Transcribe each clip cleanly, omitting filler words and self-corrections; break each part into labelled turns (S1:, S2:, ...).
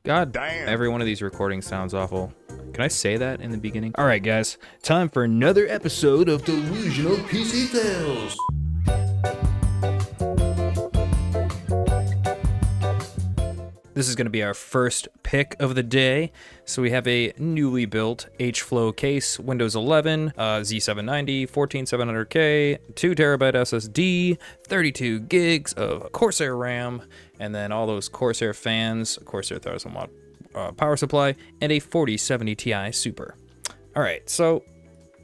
S1: God
S2: Damn.
S1: Every one of these recordings sounds awful. Can I say that in the beginning? All right, guys. Time for another episode of
S2: Delusional PC Tales.
S1: This is going to be our first pick of the day. So we have a newly built H-Flow case, Windows 11, Z790, 14700K, 2TB SSD, 32 gigs of Corsair RAM, and then all those Corsair fans, Corsair 1000-watt power supply, and a 4070 Ti Super. All right, so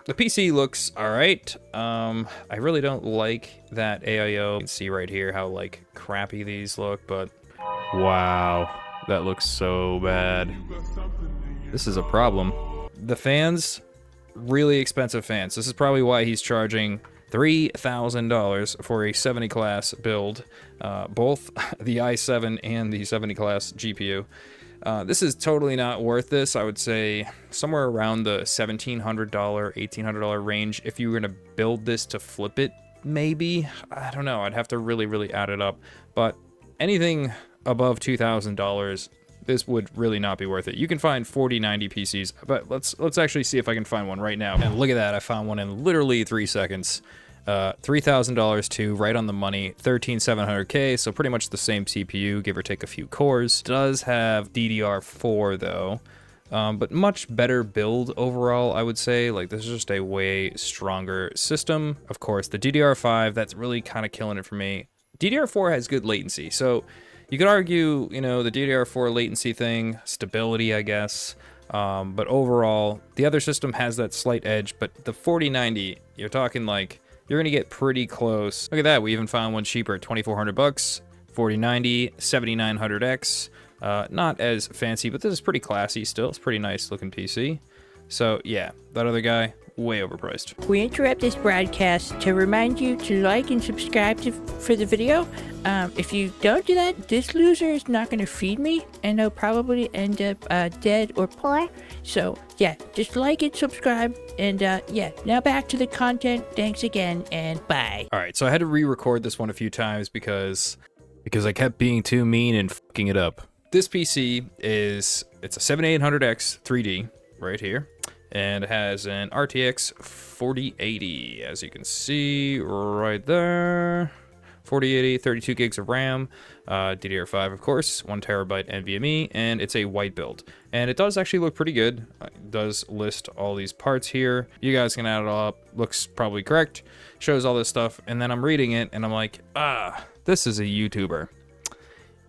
S1: the PC looks all right. I really don't like that AIO. You can see right here how like crappy these look, but wow, that looks so bad. This is a problem. The fans, really expensive fans. This is probably why he's charging $3,000 for a 70 class build, both the i7 and the 70 class GPU. This is totally not worth this. I would say somewhere around the $1,700, $1,800 range. If you were gonna build this to flip it, maybe. I don't know. I'd have to really add it up. But anything above $2,000, this would really not be worth it. You can find 4090 PCs, but let's actually see if I can find one right now. And look at that, I found one in literally 3 seconds. $3,000 too, right on the money. 13700K, so pretty much the same CPU, give or take a few cores. Does have DDR4 though, but much better build overall, I would say. Like, this is just a way stronger system. Of course, the DDR5, that's really kind of killing it for me. DDR4 has good latency, so you could argue, you know, the DDR4 latency thing, stability, I guess. But overall, the other system has that slight edge, but the 4090, you're talking like, you're gonna get pretty close. Look at that, we even found one cheaper at $2,400. 4090, 7900X. Not as fancy, but this is pretty classy still. It's a pretty nice looking PC. So yeah, that other guy, way overpriced.
S3: We interrupt this broadcast to remind you to like and subscribe for the video. If you don't do that, this loser is not going to feed me, and they'll probably end up dead or poor. So yeah, just like and subscribe, and yeah, now back to the content. Thanks again, and bye.
S1: All right, so I had to re-record this one a few times because I kept being too mean and fucking it up. This PC it's a 7800X 3D right here. And it has an RTX 4080, as you can see right there. 4080, 32 gigs of RAM, DDR5, of course, 1TB NVMe, and it's a white build. And it does actually look pretty good. It does list all these parts here. You guys can add it all up. Looks probably correct. Shows all this stuff. And then I'm reading it, and I'm like, this is a YouTuber.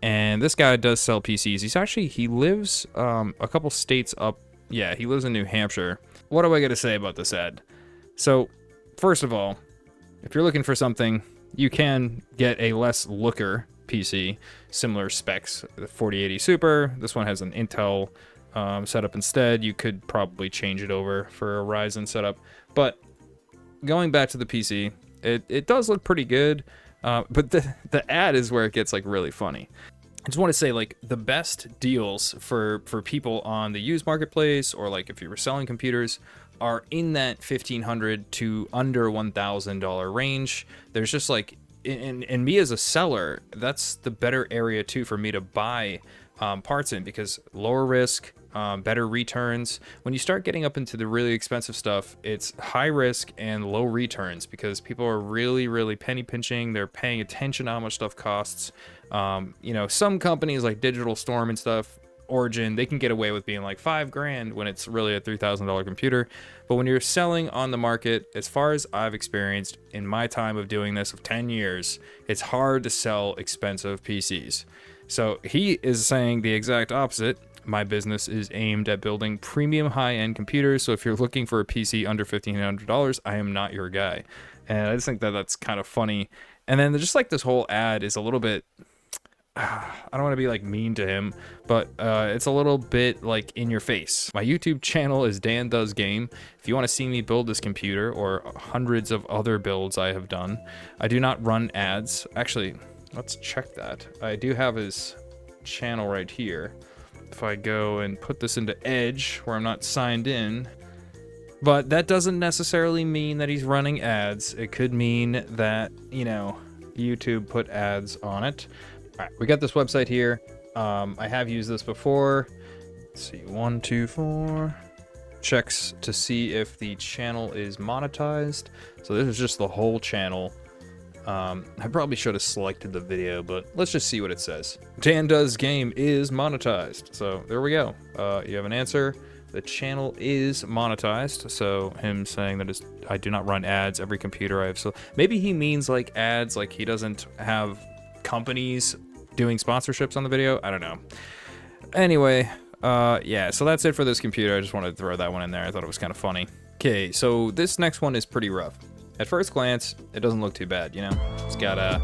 S1: And this guy does sell PCs. He lives a couple states up. Yeah, he lives in New Hampshire. What do I got to say about this ad? So, first of all, if you're looking for something, you can get a less looker PC, similar specs. The 4080 Super, this one has an Intel setup instead. You could probably change it over for a Ryzen setup. But going back to the PC, it does look pretty good, but the ad is where it gets like really funny. I just want to say, like, the best deals for people on the used marketplace, or like if you were selling computers, are in that $1,500 to under $1,000 range. There's just like, and me as a seller, that's the better area too for me to buy parts in, because lower risk, better returns. When you start getting up into the really expensive stuff, it's high risk and low returns, because people are really penny pinching. They're paying attention to how much stuff costs. You know, some companies like Digital Storm and stuff, Origin, they can get away with being like $5,000 when it's really a $3,000 computer. But when you're selling on the market, as far as I've experienced in my time of doing this of 10 years, it's hard to sell expensive PCs. So he is saying the exact opposite. My business is aimed at building premium high-end computers. So if you're looking for a PC under $1,500, I am not your guy. And I just think that that's kind of funny. And then just like this whole ad is a little bit, I don't want to be like mean to him, but it's a little bit like in your face. My YouTube channel is Dan Does Game. If you want to see me build this computer or hundreds of other builds I have done, I do not run ads. Actually, let's check that. I do have his channel right here. If I go and put this into Edge, where I'm not signed in, but that doesn't necessarily mean that he's running ads. It could mean that, you know, YouTube put ads on it. All right, we got this website here. I have used this before. Let's see, 1, 2, 4. Checks to see if the channel is monetized. So this is just the whole channel. I probably should have selected the video, but let's just see what it says. Dan Does Game is monetized. So there we go. You have an answer. The channel is monetized. So him saying that I do not run ads every computer I have. So maybe he means like ads, like he doesn't have companies doing sponsorships on the video. I don't know. Anyway, yeah, so that's it for this computer. I just wanted to throw that one in there. I thought it was kind of funny. Okay, so this next one is pretty rough. At first glance, it doesn't look too bad, you know? It's got a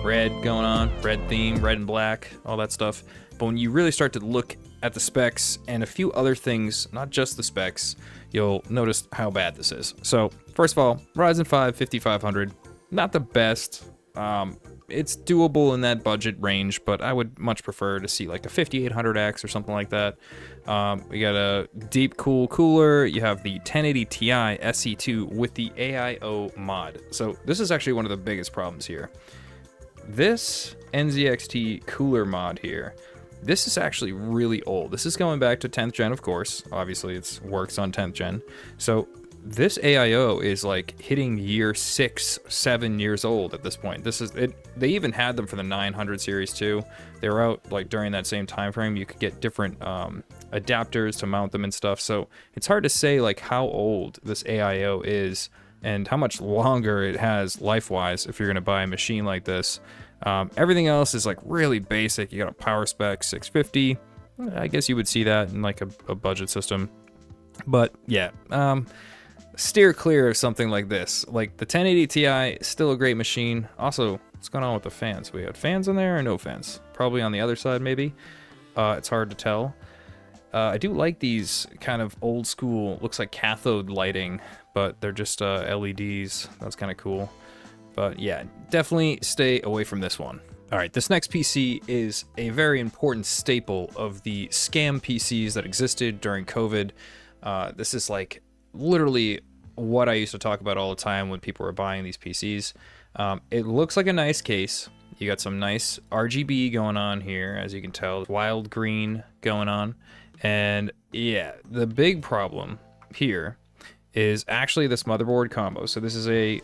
S1: red going on, red theme, red and black, all that stuff. But when you really start to look at the specs and a few other things, not just the specs, you'll notice how bad this is. So, first of all, Ryzen 5 5500, not the best. It's doable in that budget range, but I would much prefer to see like a 5800X or something like that. We got a deep cool cooler. You have the 1080 Ti SE2 with the AIO mod. So this is actually one of the biggest problems here. This NZXT cooler mod here, this is actually really old. This is going back to 10th gen, of course. Obviously, it works on 10th gen. So this AIO is like hitting year 6, 7 years old at this point. This is it. They even had them for the 900 series too. They were out like during that same time frame. You could get different adapters to mount them and stuff. So it's hard to say like how old this AIO is and how much longer it has life-wise if you're gonna buy a machine like this. Everything else is like really basic. You got a power spec 650. I guess you would see that in like a budget system. But yeah. Steer clear of something like this. Like the 1080 Ti is still a great machine. Also, what's going on with the fans? We had fans in there or no fans? Probably on the other side, maybe. It's hard to tell. I do like these kind of old school, looks like cathode lighting, but they're just LEDs. That's kind of cool. But yeah, definitely stay away from this one. All right, this next PC is a very important staple of the scam PCs that existed during COVID. This is like literally what I used to talk about all the time when people were buying these PCs. It looks like a nice case. You got some nice RGB going on here, as you can tell, wild green going on. And yeah, the big problem here is actually this motherboard combo. So this is a,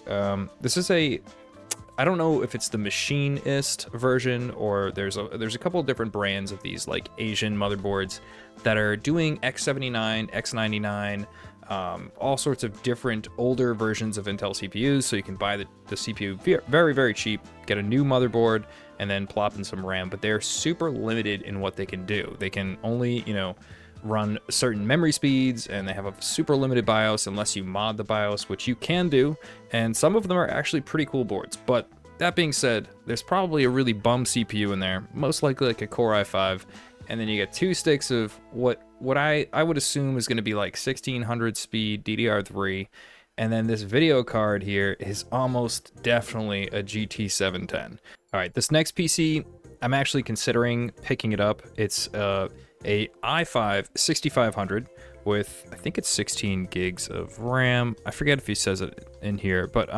S1: I don't know if it's the machinist version or there's a couple of different brands of these like Asian motherboards that are doing X79, X99, all sorts of different older versions of Intel CPUs, so you can buy the CPU very, very cheap, get a new motherboard, and then plop in some RAM, but they're super limited in what they can do. They can only, you know, run certain memory speeds, and they have a super limited BIOS unless you mod the BIOS, which you can do, and some of them are actually pretty cool boards. But that being said, there's probably a really bum CPU in there, most likely like a Core i5, and then you get 2 sticks of what I would assume is going to be like 1600 speed DDR3, and then this video card here is almost definitely a GT 710. All right, this next PC, I'm actually considering picking it up. It's a i5 6500 with, I think it's 16 gigs of RAM. I forget if he says it in here, but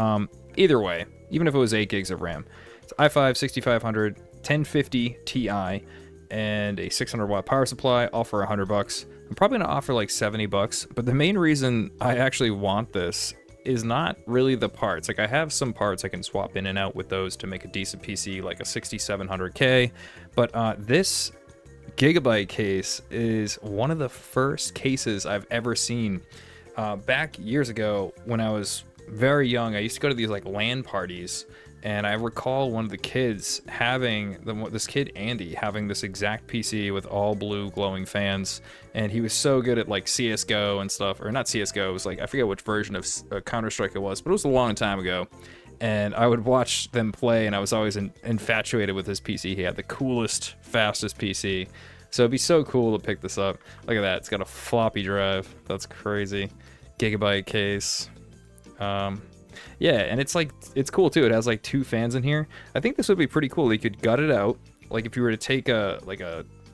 S1: either way, even if it was 8 gigs of RAM, it's i5 6500, 1050 Ti, and a 600 watt power supply, all for $100. I'm probably gonna offer like $70, but the main reason I actually want this is not really the parts. Like I have some parts I can swap in and out with those to make a decent PC, like a 6700K, but this Gigabyte case is one of the first cases I've ever seen. Back years ago when I was very young, I used to go to these like LAN parties, and I recall one of the kids having, this kid Andy, having this exact PC with all blue glowing fans, and he was so good at like CSGO and stuff, or not CSGO, it was like, I forget which version of Counter-Strike it was, but it was a long time ago. And I would watch them play, and I was always infatuated with his PC. He had the coolest, fastest PC. So it'd be so cool to pick this up. Look at that, it's got a floppy drive. That's crazy. Gigabyte case. Yeah, and it's like, it's cool too. It has like 2 fans in here. I think this would be pretty cool. You could gut it out. Like if you were to take a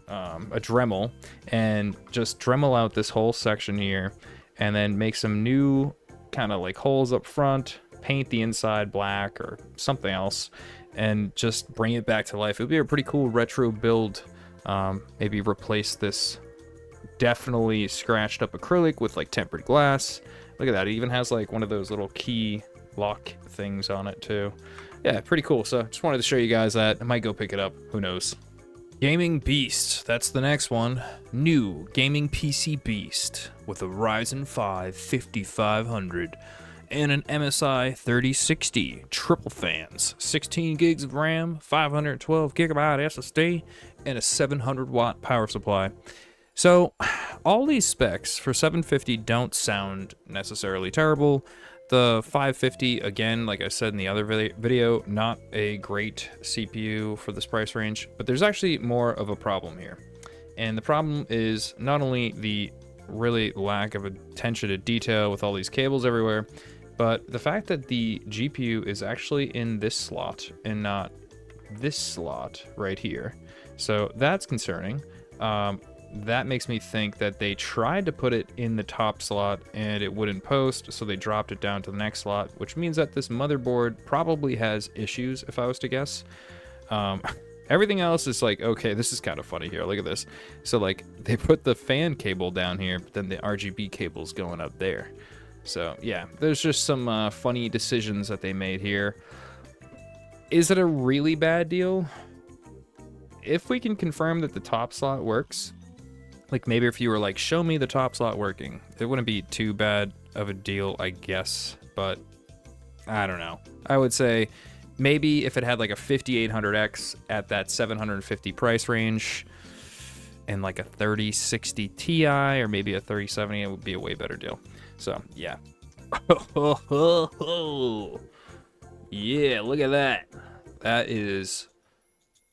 S1: Dremel and just Dremel out this whole section here, and then make some new kind of like holes up front, paint the inside black or something else, and just bring it back to life. It would be a pretty cool retro build Maybe replace this definitely scratched up acrylic with like tempered glass. Look at that, it even has like one of those little key lock things on it too. Yeah, pretty cool. So just wanted to show you guys that. I might go pick it up, who knows. Gaming Beast, that's the next one. New gaming PC Beast with a Ryzen 5 5500 and an MSI 3060 triple fans, 16 gigs of RAM, 512 gigabyte SSD, and a 700 watt power supply. So all these specs for 750 don't sound necessarily terrible. The 550, again, like I said in the other video, not a great CPU for this price range, but there's actually more of a problem here. And the problem is not only the really lack of attention to detail with all these cables everywhere, but the fact that the GPU is actually in this slot and not this slot right here. So that's concerning. That makes me think that they tried to put it in the top slot and it wouldn't post, so they dropped it down to the next slot, which means that this motherboard probably has issues, if I was to guess. Everything else is like, okay, this is kind of funny here. Look at this. So like they put the fan cable down here, but then the RGB cable's going up there. So yeah, there's just some funny decisions that they made here. Is it a really bad deal? If we can confirm that the top slot works, like maybe if you were like, show me the top slot working, it wouldn't be too bad of a deal, I guess, but I don't know. I would say maybe if it had like a 5800X at that 750 price range and like a 3060 Ti or maybe a 3070, it would be a way better deal. So yeah. Yeah, look at that. That is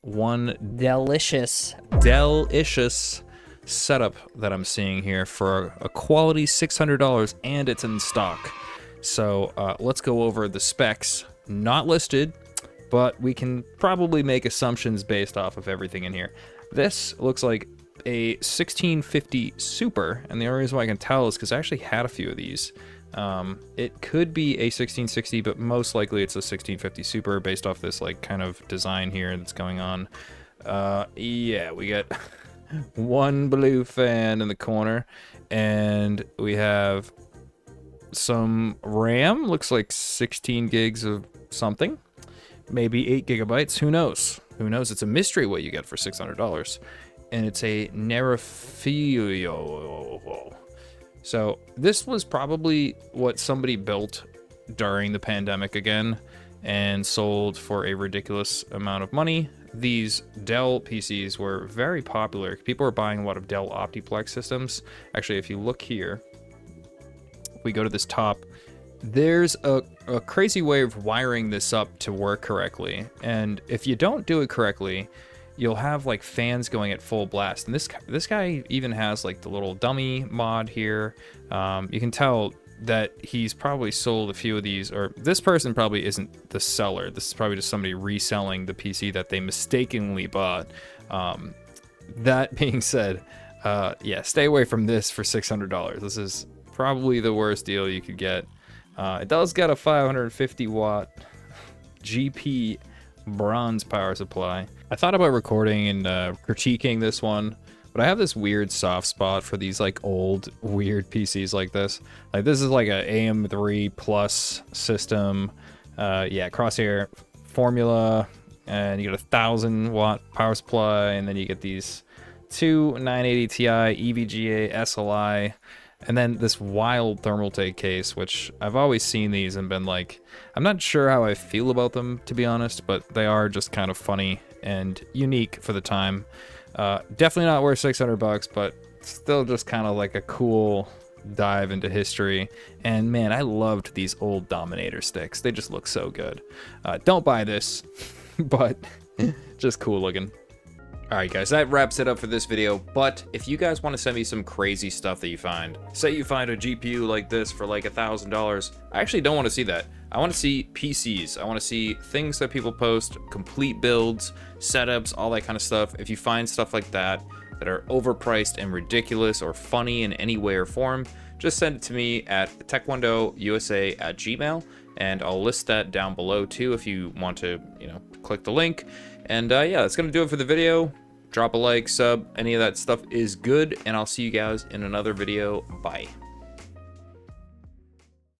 S1: one
S4: DELLicious
S1: setup that I'm seeing here for a quality $600, and it's in stock. So let's go over the specs. Not listed, but we can probably make assumptions based off of everything in here. This looks like a 1650 Super, and the only reason why I can tell is because I actually had a few of these. It could be a 1660, but most likely it's a 1650 Super based off this like kind of design here that's going on. Yeah, we got one blue fan in the corner, and we have some RAM, looks like 16 gigs of something, maybe 8 gigabytes, who knows? Who knows? It's a mystery what you get for $600, and it's a Nerafilio. So this was probably what somebody built during the pandemic again and sold for a ridiculous amount of money. These Dell PCs were very popular. People were buying a lot of Dell Optiplex systems. Actually, if you look here, if we go to this top, there's a crazy way of wiring this up to work correctly. And if you don't do it correctly, you'll have like fans going at full blast. And this guy even has like the little dummy mod here. You can tell that he's probably sold a few of these, or this person probably isn't the seller. This is probably just somebody reselling the PC that they mistakenly bought. That being said, yeah, stay away from this for $600. This is probably the worst deal you could get. It does get a 550 watt GP bronze power supply. I thought about recording and critiquing this one, but I have this weird soft spot for these like old weird PCs like this. Like this is like a AM3 Plus system. Yeah, Crosshair formula, and you get a 1000 watt power supply, and then you get these two 980 Ti EVGA SLI, and then this wild Thermaltake case, which I've always seen these and been like, I'm not sure how I feel about them, to be honest, but they are just kind of funny and unique for the time. Definitely not worth $600, but still just kind of like a cool dive into history. And man, I loved these old Dominator sticks. They just look so good. Don't buy this, but just cool looking. Alright guys, that wraps it up for this video, but if you guys want to send me some crazy stuff that you find, say you find a GPU like this for like $1,000, I actually don't want to see that. I want to see PCs. I want to see things that people post, complete builds, setups, all that kind of stuff. If you find stuff like that are overpriced and ridiculous or funny in any way or form, just send it to me at TechwandoUSA@gmail.com, and I'll list that down below too if you want to, click the link. And yeah, that's gonna do it for the video. drop a like, sub, any of that stuff is good, and I'll see you guys in another video. Bye.